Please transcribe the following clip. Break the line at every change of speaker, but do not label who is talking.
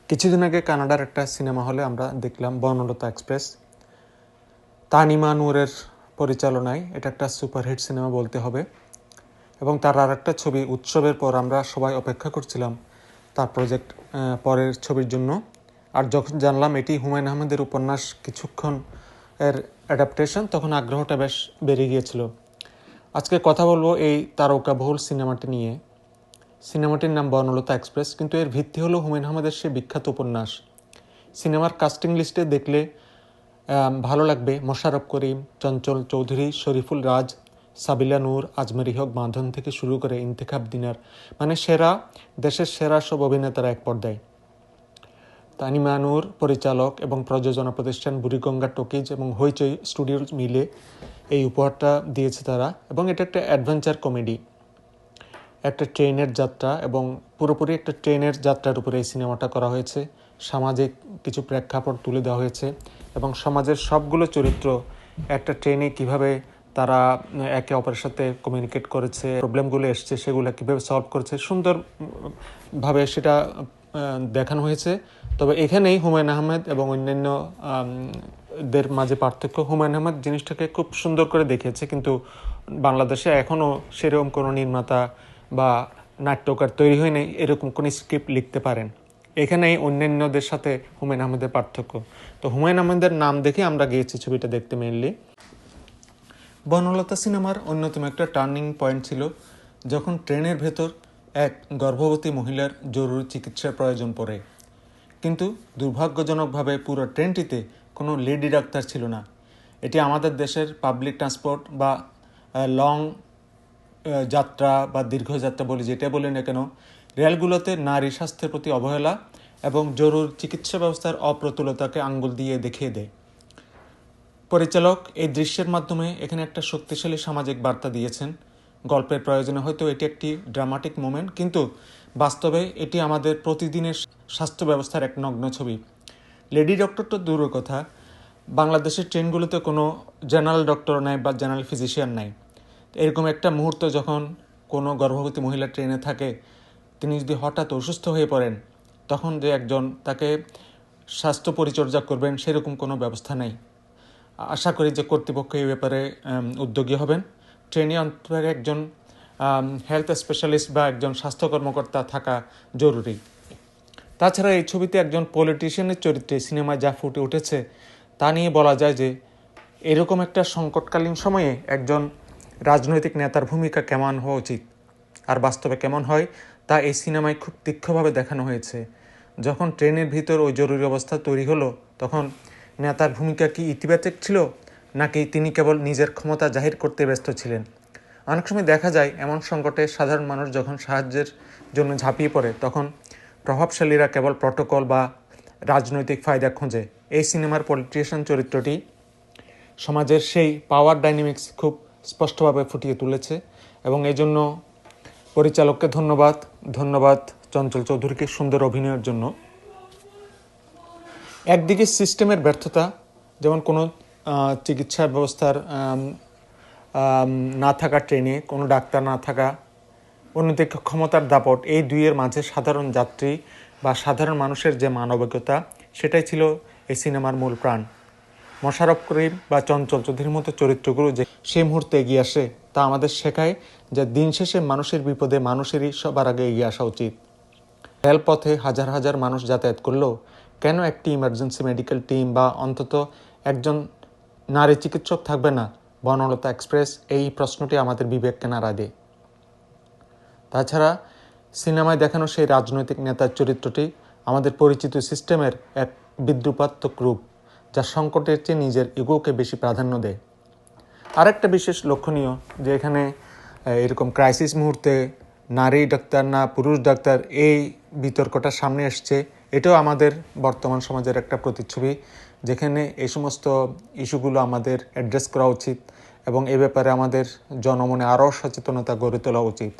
কিছুদিন আগে কানাডার একটা সিনেমা হলে আমরা দেখলাম বনলতা এক্সপ্রেস। তানিমা নূরের পরিচালনায় এটা একটা সুপারহিট সিনেমা বলতে হবে। এবং তার আর একটা ছবি উৎসবের পর আমরা সবাই অপেক্ষা করছিলাম তার প্রজেক্ট পরের ছবির জন্য। আর যখন জানলাম এটি হুমায়ুন আহমেদের উপন্যাস কিছুক্ষণ এর অ্যাডাপ্টেশন, তখন আগ্রহটা বেশ বেড়ে গিয়েছিল। আজকে কথা বলবো এই তারকাবহুল সিনেমাটি নিয়ে। সিনেমাটির নাম বনলতা এক্সপ্রেস, কিন্তু এর ভিত্তি হলো হুমায়ুন আহমেদের সে বিখ্যাত উপন্যাস। সিনেমার কাস্টিং লিস্টে দেখলে ভালো লাগবে মোশাররফ করিম, চঞ্চল চৌধুরী, শরীফুল রাজ, সাবিলা নূর, আজমেরি হক বাঁধন থেকে শুরু করে ইন্তেখাব দিনার, মানে দেশের সেরা সব অভিনেতারা এক পর্দায়। তানিমা নূর পরিচালক এবং প্রযোজনা প্রতিষ্ঠান বুড়িগঙ্গা টকিজ এবং হইচই স্টুডিও মিলে এই উপহারটা দিয়েছে তারা। এবং এটা একটা অ্যাডভেঞ্চার কমেডি, একটা ট্রেনের যাত্রা, এবং পুরোপুরি একটা ট্রেনের যাত্রার উপরে এই সিনেমাটা করা হয়েছে। সামাজিক কিছু প্রেক্ষাপট তুলে দেওয়া হয়েছে এবং সমাজের সবগুলো চরিত্র একটা ট্রেনে কিভাবে তারা একে অপরের সাথে কমিউনিকেট করেছে, প্রবলেমগুলো এসছে সেগুলো কীভাবে সলভ করেছে, সুন্দরভাবে সেটা দেখানো হয়েছে। তবে এখানেই হুমায়ুন আহমেদ এবং অন্যান্য দের মাঝে পার্থক্য। হুমায়ুন আহমেদ জিনিসটাকে খুব সুন্দর করে দেখিয়েছে, কিন্তু বাংলাদেশে এখনও সেরকম কোনো নির্মাতা বা নাট্যকার তৈরি হয় নাই এরকম কোনো স্ক্রিপ্ট লিখতে পারেন। এখানেই অন্যান্যদের সাথে হুমায়ুন আহমেদের পার্থক্য। তো হুমায়ুন আহমেদের নাম দেখে আমরা গিয়েছি ছবিটা দেখতে। মেনলি বনলতা সিনেমার অন্যতম একটা টার্নিং পয়েন্ট ছিল যখন ট্রেনের ভেতর এক গর্ভবতী মহিলার জরুরি চিকিৎসার প্রয়োজন পড়ে, কিন্তু দুর্ভাগ্যজনকভাবে পুরো ট্রেনটিতে কোনো লেডি ডাক্তার ছিল না। এটি আমাদের দেশের পাবলিক ট্রান্সপোর্ট বা লং যাত্রা বা দীর্ঘযাত্রা বলি, যেটা বলি না কেন, রেলগুলোতে নারী স্বাস্থ্যের প্রতি অবহেলা এবং জরুরি চিকিৎসা ব্যবস্থার অপ্রতুলতাকে আঙ্গুল দিয়ে দেখিয়ে দেয়। পরিচালক এই দৃশ্যের মাধ্যমে এখানে একটা শক্তিশালী সামাজিক বার্তা দিয়েছেন। গল্পের প্রয়োজনে হয়তো এটি একটি ড্রামাটিক মোমেন্ট, কিন্তু বাস্তবে এটি আমাদের প্রতিদিনের স্বাস্থ্য ব্যবস্থার এক নগ্ন ছবি। লেডি ডক্টর তো দূরের কথা, বাংলাদেশের ট্রেনগুলোতে কোনো জেনারেল ডক্টর নাই বা জেনারেল ফিজিশিয়ান নাই। এরকম একটা মুহূর্ত যখন কোনো গর্ভবতী মহিলা ট্রেনে থাকে, তিনি যদি হঠাৎ অসুস্থ হয়ে পড়েন, তখন যে একজন তাকে স্বাস্থ্য পরিচর্যা করবেন সেরকম কোনো ব্যবস্থা নেই। আশা করি যে কর্তৃপক্ষ এই ব্যাপারে উদ্যোগী হবেন। ট্রেনে অন্তত একজন হেলথ স্পেশালিস্ট বা একজন স্বাস্থ্য কর্মকর্তা থাকা জরুরি। তাছাড়া এই ছবিতে একজন পলিটিশিয়ানের চরিত্রে সিনেমায় যা ফুটে উঠেছে তা নিয়ে বলা যায় যে এরকম একটা সংকটকালীন সময়ে একজন রাজনৈতিক নেতার ভূমিকা কেমন হওয়া উচিত আর বাস্তবে কেমন হয় তা এই সিনেমায় খুব তীক্ষ্ণভাবে দেখানো হয়েছে। যখন ট্রেনের ভিতর ওই জরুরি অবস্থা তৈরি হলো, তখন নেতার ভূমিকা কি ইতিবাচক ছিল, নাকি তিনি কেবল নিজের ক্ষমতা জাহির করতে ব্যস্ত ছিলেন? অনেক সময় দেখা যায় এমন সংকটে সাধারণ মানুষ যখন সাহায্যের জন্য ঝাঁপিয়ে পড়ে, তখন প্রভাবশালীরা কেবল প্রটোকল বা রাজনৈতিক ফায়দা খোঁজে। এই সিনেমার পলিটিশিয়ান চরিত্রটি সমাজের সেই পাওয়ার ডাইনামিক্স খুব স্পষ্টভাবে ফুটিয়ে তুলেছে, এবং এই জন্য পরিচালককে ধন্যবাদ চঞ্চল চৌধুরীকে সুন্দর অভিনয়ের জন্য। একদিকে সিস্টেমের ব্যর্থতা, যেমন কোনো চিকিৎসা ব্যবস্থার না থাকা, ট্রেনে কোনো ডাক্তার না থাকা, অন্যদিকে ক্ষমতার দাপট, এই দুইয়ের মাঝে সাধারণ যাত্রী বা সাধারণ মানুষের যে মানবিকতা, সেটাই ছিল এই সিনেমার মূল প্রাণ। মোশাররফ করিম বা চঞ্চল চৌধুরীর মতো চরিত্রগুলো যে সেই মুহূর্তে এগিয়ে আসে, তা আমাদের শেখায় যে দিন শেষে মানুষের বিপদে মানুষেরই সবার আগে এগিয়ে আসা উচিত। রেলপথে হাজার হাজার মানুষ যাতায়াত করলেও কেন একটি ইমার্জেন্সি মেডিকেল টিম বা অন্তত একজন নারী চিকিৎসক থাকবে না বনলতা এক্সপ্রেস? এই প্রশ্নটি আমাদের বিবেককে নাড়া দেয়। তাছাড়া সিনেমায় দেখানো সেই রাজনৈতিক নেতার চরিত্রটি আমাদের পরিচিত সিস্টেমের এক বিদ্রুপাত্মক রূপ, যা সংকটের চেয়ে নিজের ইগোকে বেশি প্রাধান্য দেয়। আরেকটা বিশেষ লক্ষণীয় যে এখানে এরকম ক্রাইসিস মুহূর্তে নারী ডাক্তার না পুরুষ ডাক্তার, এই বিতর্কটা সামনে আসছে। এটাও আমাদের বর্তমান সমাজের একটা প্রতিচ্ছবি, যেখানে এই সমস্ত ইস্যুগুলো আমাদের অ্যাড্রেস করা উচিত এবং এ ব্যাপারে আমাদের জনমনে আরও সচেতনতা গড়ে তোলা উচিত।